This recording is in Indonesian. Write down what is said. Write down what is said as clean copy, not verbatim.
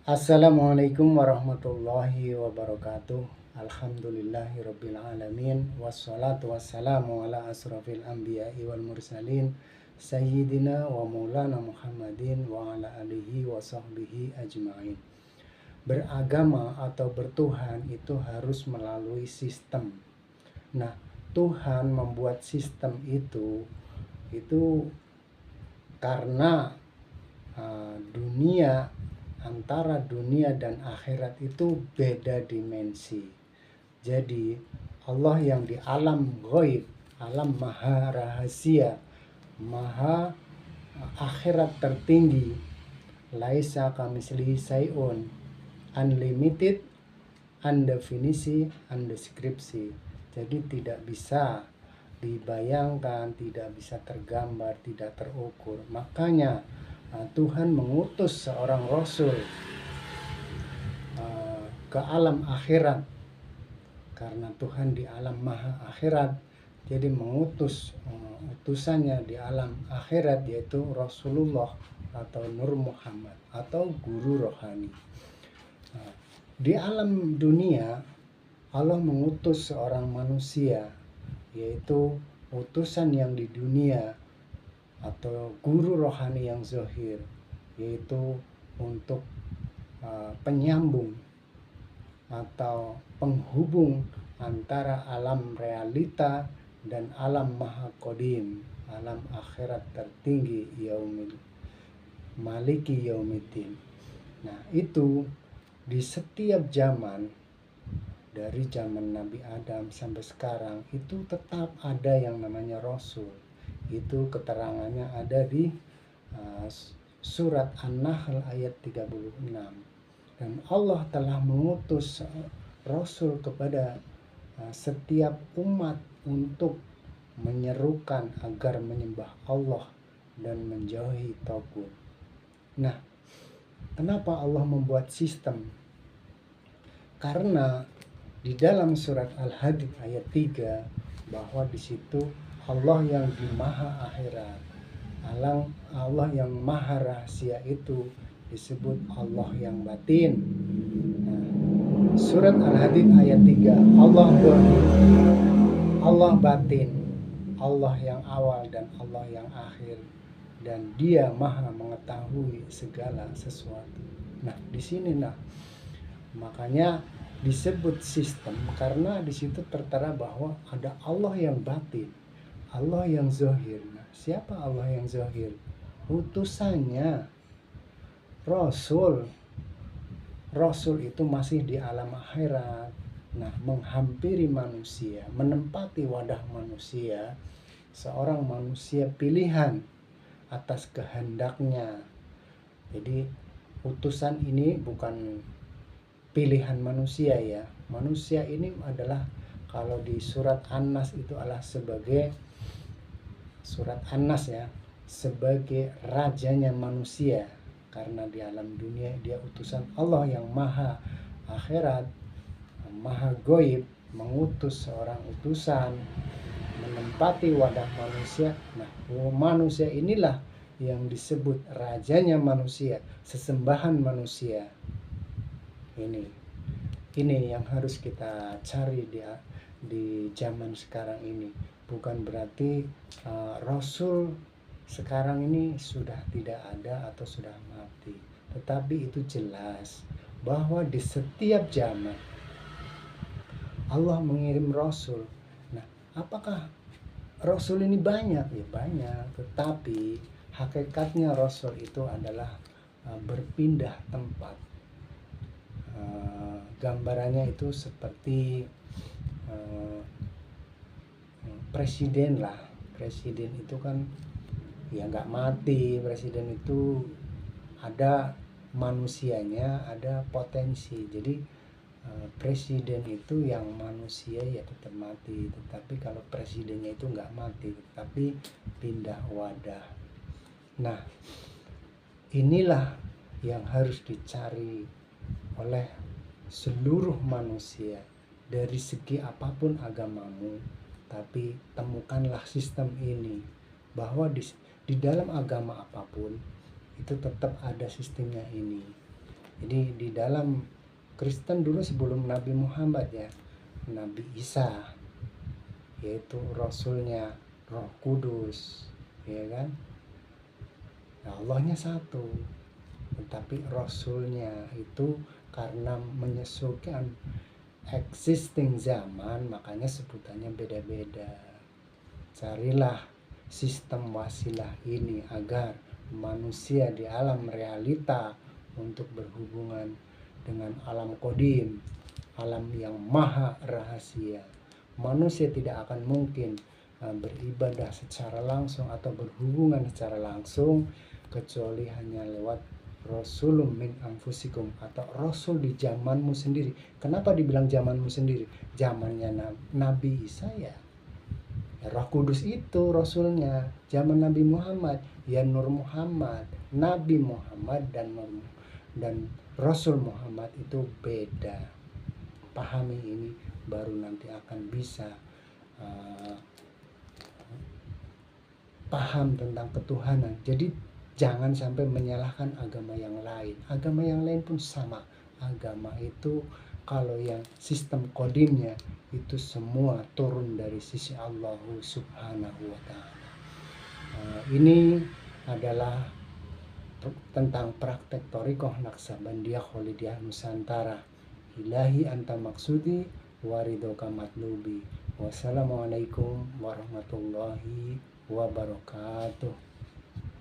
Assalamualaikum warahmatullahi wabarakatuh. Alhamdulillahirabbil alamin wassalatu wassalamu ala asrofil anbiya'i wal mursalin sayyidina wa maulana Muhammadin wa ala alihi wa sahbihi ajma'in. Beragama atau bertuhan itu harus melalui sistem. Nah, Tuhan membuat sistem itu karena antara dunia dan akhirat itu beda dimensi. Jadi Allah yang di alam ghaib, alam maha rahasia, maha akhirat tertinggi, laisa kamitslihi syai'un, unlimited, undefinisi, undeskripsi. Jadi tidak bisa dibayangkan, tidak bisa tergambar, tidak terukur. Makanya Tuhan mengutus seorang rasul ke alam akhirat, karena Tuhan di alam maha akhirat, jadi mengutus utusannya di alam akhirat, yaitu Rasulullah atau Nur Muhammad atau guru rohani. Di alam dunia Allah mengutus seorang manusia, yaitu utusan yang di dunia atau guru rohani yang zahir, yaitu untuk penyambung atau penghubung antara alam realita dan alam maha qadim, alam akhirat tertinggi, maliki yaumiddin. Nah, itu di setiap zaman, dari zaman Nabi Adam sampai sekarang, itu tetap ada yang namanya Rasul. Itu keterangannya ada di surat An-Nahl ayat 36. Dan Allah telah mengutus Rasul kepada setiap umat untuk menyerukan agar menyembah Allah dan menjauhi tagut. Nah, kenapa Allah membuat sistem? Karena di dalam surat Al-Hadid ayat 3 bahwa di situ Allah yang di maha akhirat, Allah yang maha rahasia itu disebut Allah yang batin. Nah, surat Al-Hadid ayat 3, Allah zahir, Allah batin, Allah yang awal dan Allah yang akhir, dan Dia maha mengetahui segala sesuatu. Nah, di sini makanya disebut sistem, karena di situ tertera bahwa ada Allah yang batin, Allah yang zahir. Nah, siapa Allah yang zahir? Utusannya Rasul. Rasul itu masih di alam akhirat. Nah, menghampiri manusia, menempati wadah manusia, seorang manusia pilihan atas kehendaknya. Jadi utusan ini bukan pilihan manusia ya. Manusia ini adalah, kalau di surat An-Nas itu adalah sebagai surat An-Nas ya, sebagai rajanya manusia, karena di alam dunia dia utusan Allah yang maha akhirat, maha goib, mengutus seorang utusan menempati wadah manusia. Nah, manusia inilah yang disebut rajanya manusia, sesembahan manusia. Ini yang harus kita cari di zaman sekarang ini. Bukan berarti Rasul sekarang ini sudah tidak ada atau sudah mati, tetapi itu jelas bahwa di setiap zaman Allah mengirim Rasul. Nah, apakah Rasul ini banyak? Ya banyak, tetapi hakikatnya Rasul itu adalah berpindah tempat. Gambarannya itu seperti presiden lah. Presiden itu kan ya nggak mati. Presiden itu ada manusianya, ada potensi. Jadi presiden itu yang manusia ya tetap mati, tetapi kalau presidennya itu nggak mati, tetapi pindah wadah. Nah, inilah yang harus dicari oleh seluruh manusia dari segi apapun agamamu, tapi temukanlah sistem ini, bahwa di dalam agama apapun itu tetap ada sistemnya ini. Jadi di dalam Kristen dulu sebelum Nabi Muhammad ya, Nabi Isa, yaitu Rasulnya Roh Kudus, ya kan? Nah, Allahnya satu, tetapi Rasulnya itu karena menyesuaikan existing zaman, makanya sebutannya beda-beda. Carilah sistem wasilah ini agar manusia di alam realita untuk berhubungan dengan alam kodim, alam yang maha rahasia. Manusia tidak akan mungkin beribadah secara langsung atau berhubungan secara langsung kecuali hanya lewat Rasulun min anfusikum, atau Rasul di zamanmu sendiri. Kenapa dibilang zamanmu sendiri? Zamannya Nabi Isa ya Roh Kudus itu Rasulnya. Zaman Nabi Muhammad ya Nur Muhammad. Nabi Muhammad dan Rasul Muhammad itu beda. Pahami ini baru nanti akan bisa paham tentang ketuhanan. Jadi jangan sampai menyalahkan agama yang lain. Agama yang lain pun sama. Agama itu kalau yang sistem kodimnya itu semua turun dari sisi Allah Subhanahu wa Ta'ala. Ini adalah tentang praktek Thariqah Naqsabandiyah Kholidiyah Nusantara. Ilahi anta maksudi waridoka matlubi. Wassalamualaikum warahmatullahi wabarakatuh.